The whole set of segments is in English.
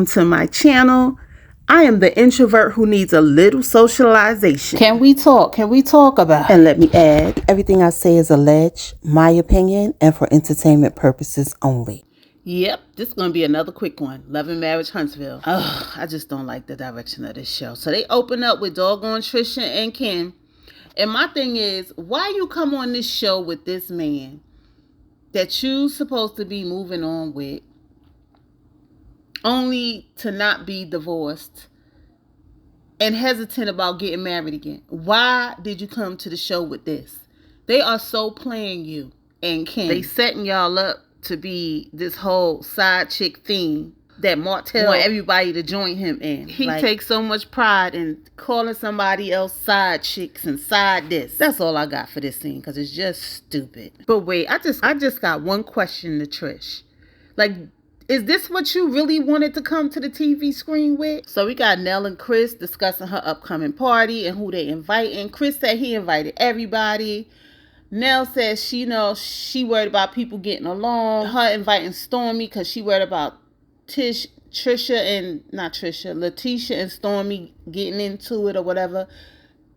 welcome to my channel. I am the introvert who needs a little socialization. Can we talk? Can we talk about it? And let me add, everything I say is alleged, my opinion, and for entertainment purposes only. Yep, this is going to be another quick one. Love and Marriage Huntsville. Oh, I just don't like the direction of this show. So they open up with doggone Trisha and Ken. And my thing is, why you come on this show with this man that you supposed to be moving on with, only to not be divorced and hesitant about getting married again? Why did you come to the show with this? They are so playing you and Ken. They setting y'all up to be this whole side chick theme that Martell want everybody to join him in. He takes so much pride in calling somebody else side chicks and side this. That's all I got for this scene because it's just stupid. But wait, I just got one question to Trish. Like, is this what you really wanted to come to the TV screen with? So we got Nell and Chris discussing her upcoming party and who they inviting. Chris said he invited everybody. Nell says she worried about people getting along. Her inviting Stormy because she worried about Letitia and Stormy getting into it or whatever.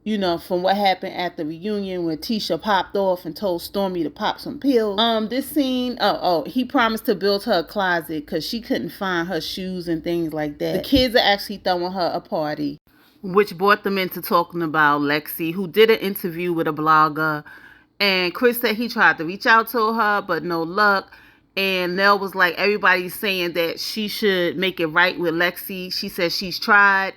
You know, from what happened at the reunion when Tisha popped off and told Stormy to pop some pills. This scene, he promised to build her a closet because she couldn't find her shoes and things like that. The kids are actually throwing her a party, which brought them into talking about Lexi, who did an interview with a blogger. And Chris said he tried to reach out to her, but no luck. And Nell was like, everybody's saying that she should make it right with Lexi. She said she's tried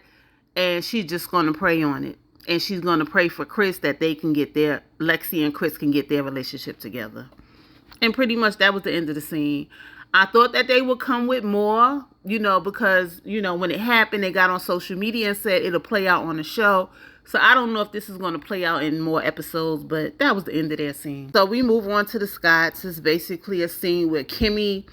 and she's just going to pray on it. And she's going to pray for Chris that Lexi and Chris can get their relationship together. And pretty much that was the end of the scene. I thought that they would come with more, because, when it happened, they got on social media and said it'll play out on the show. So I don't know if this is going to play out in more episodes, but that was the end of their scene. So we move on to the Scotts. It's basically a scene where Kimmy,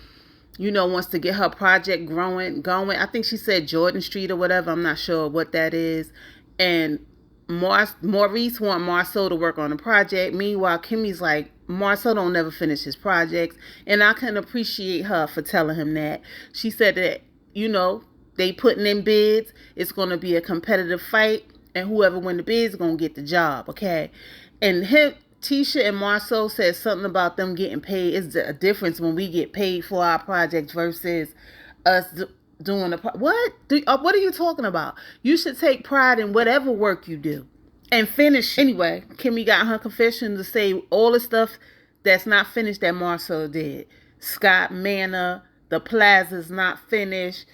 wants to get her project going. I think she said Jordan Street or whatever. I'm not sure what that is. And Maurice want Marceau to work on the project. Meanwhile, Kimmy's like, Marceau don't never finish his projects. And I can appreciate her for telling him that. She said that, they putting in bids. It's going to be a competitive fight. And whoever win the bids is going to get the job, okay? And Tisha and Marceau said something about them getting paid. It's a difference when we get paid for our projects versus us doing what are you talking about? You should take pride in whatever work you do and finish. Anyway, Kimmy got her confession to say all the stuff that's not finished that Marceau did. Scott Manor, the plaza's not finished,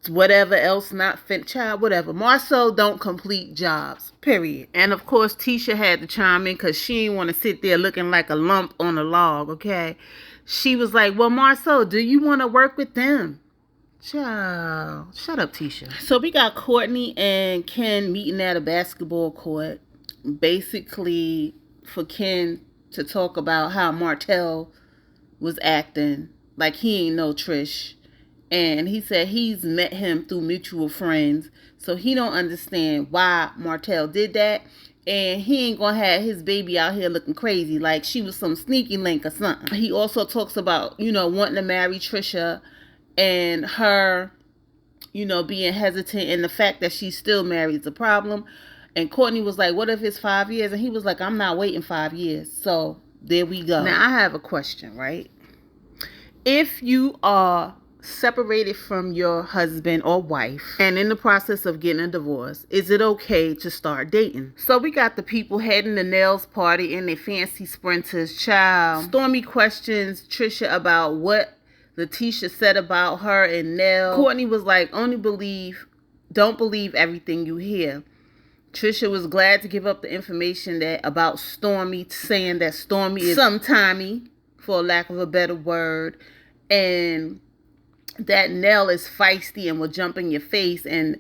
whatever else not finished, child, whatever. Marceau don't complete jobs, period. And of course, Tisha had to chime in because she didn't want to sit there looking like a lump on a log, okay? She was like, well, Marceau, do you want to work with them? Child, shut up, Tisha. So we got Courtney and Ken meeting at a basketball court, basically for Ken to talk about how Martell was acting like he ain't know Trish. And he said he's met him through mutual friends, so he don't understand why Martell did that. And he ain't gonna have his baby out here looking crazy like she was some sneaky link or something. He also talks about, wanting to marry Trisha and her, being hesitant, and the fact that she's still married is a problem. And Courtney was like, what if it's 5 years? And he was like, I'm not waiting 5 years. So there we go. Now I have a question, right? If you are separated from your husband or wife and in the process of getting a divorce, is it okay to start dating? So we got the people heading to Nell's party in their fancy Sprinters. Child, Stormy questions Trisha about what Letitia said about her and Nell. Courtney was like, don't believe everything you hear. Trisha was glad to give up the information about Stormy, saying that Stormy is sometimey, for lack of a better word, and that Nell is feisty and will jump in your face. And,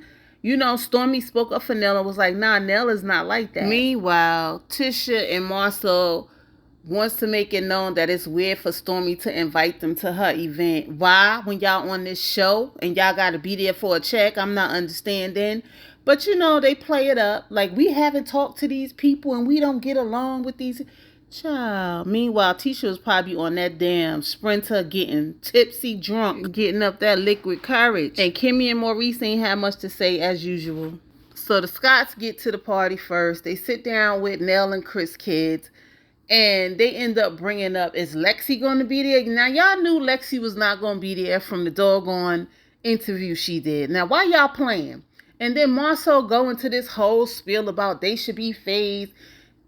Stormy spoke up for Nell and was like, nah, Nell is not like that. Meanwhile, Tisha and Marceau wants to make it known that it's weird for Stormy to invite them to her event. Why? When y'all on this show and y'all got to be there for a check, I'm not understanding. But, they play it up like we haven't talked to these people and we don't get along with these. Child. Meanwhile, Tisha was probably on that damn Sprinter getting tipsy drunk, getting up that liquid courage. And Kimmy and Maurice ain't had much to say as usual. So the Scotts get to the party first. They sit down with Nell and Chris' kids. And they end up bringing up, is Lexi going to be there? Now, y'all knew Lexi was not going to be there from the doggone interview she did. Now, why y'all playing? And then Marcel go into this whole spiel about they should be phased.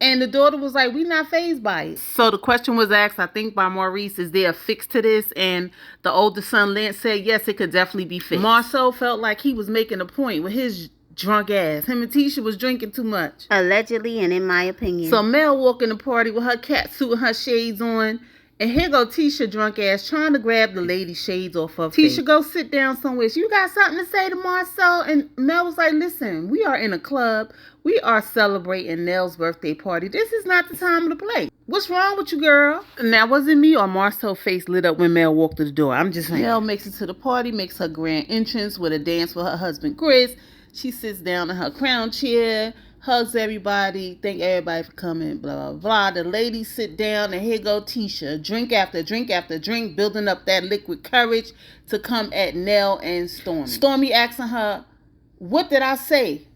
And the daughter was like, we not phased by it. So the question was asked, I think, by Maurice, is there a fix to this? And the older son, Lance, said, yes, it could definitely be fixed. Marcel felt like he was making a point with his drunk ass. Him and Tisha was drinking too much. Allegedly, and in my opinion. So Mel walked in the party with her cat suit and her shades on. And here go Tisha drunk ass trying to grab the lady's shades off her face. Tisha, go sit down somewhere. You got something to say to Marcel? And Mel was like, listen, we are in a club. We are celebrating Nell's birthday party. This is not the time to play. What's wrong with you, girl? And that wasn't me or Marcel's face lit up when Mel walked through the door. I'm just saying. Mel makes it to the party, makes her grand entrance with a dance with her husband, Chris. She sits down in her crown chair, hugs everybody, thank everybody for coming, blah, blah, blah. The ladies sit down, and here go Tisha, drink after drink after drink, building up that liquid courage to come at Nell and Stormy. Stormy asking her, what did I say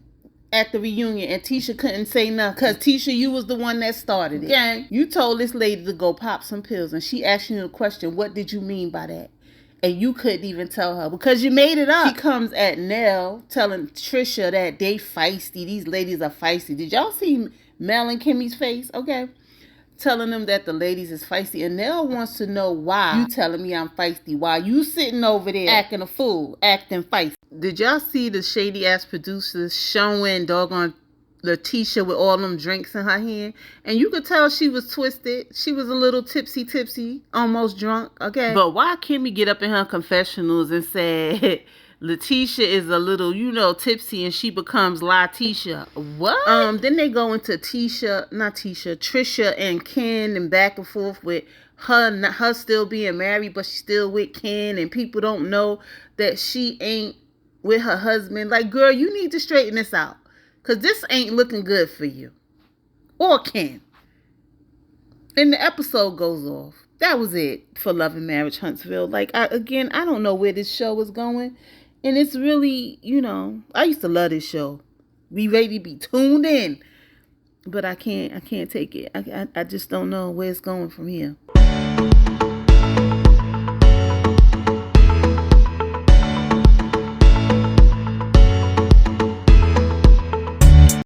at the reunion? And Tisha couldn't say nothing, because Tisha, you was the one that started it. Gang, you told this lady to go pop some pills, and she asked you the question, what did you mean by that? And you couldn't even tell her because you made it up. She comes at Nell telling Trisha that they feisty. These ladies are feisty. Did y'all see Mel and Kimmy's face? Okay. Telling them that the ladies is feisty. And Nell wants to know why you telling me I'm feisty. Why you sitting over there acting a fool, acting feisty. Did y'all see the shady ass producers showing doggone Letitia with all them drinks in her hand? And you could tell she was twisted. She was a little tipsy, almost drunk, okay? But why Kimmy get up in her confessionals and say Letitia is a little, tipsy, and she becomes Latisha? What? Then they go into Trisha and Ken, and back and forth with her still being married, but she's still with Ken, and people don't know that she ain't with her husband. Like, girl, you need to straighten this out. Because this ain't looking good for you. Or Ken. And the episode goes off. That was it for Love and Marriage Huntsville. Like, I don't know where this show is going. And it's really, I used to love this show. Be ready to be tuned in. But I can't take it. I just don't know where it's going from here.